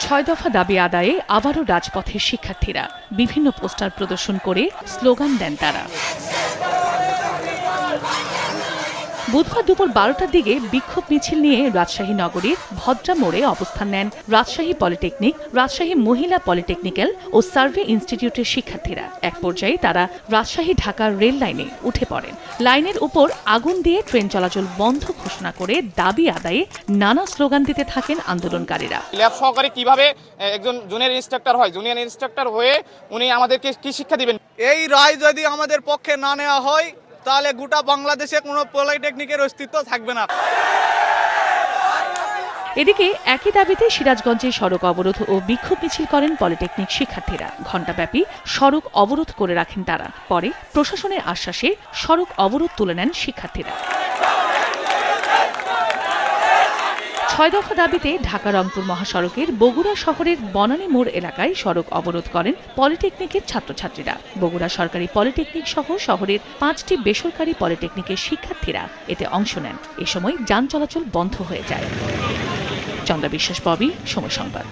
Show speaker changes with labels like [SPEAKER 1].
[SPEAKER 1] ছয় দফা দাবি আদায়ে আবারও রাজপথের শিক্ষার্থীরা বিভিন্ন পোস্টার প্রদর্শন করে স্লোগান দেন তারা। বুধবার দুপুর 12টার দিকে বিক্ষোভ মিছিল নিয়ে রাজশাহী নগরীর ভদ্রা মোড়ে অবস্থান নেন রাজশাহী পলিটেকনিক, রাজশাহী মহিলা পলিটেকনিক্যাল ও সার্ভে ইনস্টিটিউটের শিক্ষার্থীরা। এক পর্যায়ে তারা রাজশাহী ঢাকার রেল লাইনে উঠে পড়েন। লাইনের উপর আগুন দিয়ে ট্রেন চলাচল বন্ধ ঘোষণা করে দাবি আদায়ে নানা স্লোগান দিতে থাকেন আন্দোলনকারীরা।
[SPEAKER 2] ল্যাব সহকারী কিভাবে একজন জুনিয়র ইন্সট্রাক্টর হয়, জুনিয়র ইন্সট্রাক্টর হয়ে উনি আমাদেরকে কি শিক্ষা দিবেন?
[SPEAKER 3] এই রায় যদি আমাদের পক্ষে না নেওয়া হয় তাহলে গোটা বাংলাদেশে কোনো পলিটেকনিকের অস্তিত্ব থাকবে না।
[SPEAKER 1] এদিকে একই দাবিতে সিরাজগঞ্জে সড়ক অবরোধ ও বিক্ষোভ মিছিল করেন পলিটেকনিক শিক্ষার্থীরা। ঘণ্টাব্যাপী সড়ক অবরোধ করে রাখেন তারা। পরে প্রশাসনের আশ্বাসে সড়ক অবরোধ তুলে নেন শিক্ষার্থীরা। 6 দফা দাবিতে ঢাকা রংপুর মহাসড়কের বগুড়া শহরের বনানী মোড় এলাকায় সড়ক অবরোধ করেন পলিটেকনিকের ছাত্রছাত্রীরা। বগুড়া সরকারি পলিটেকনিক সহ শহরের 5টি বেসরকারি পলিটেকনিকের শিক্ষার্থীরা এতে অংশ নেন। এ সময় যান চলাচল বন্ধ হয়ে যায়। চন্দ্রা বিশ্বাস, ববি, সময় সংবাদ।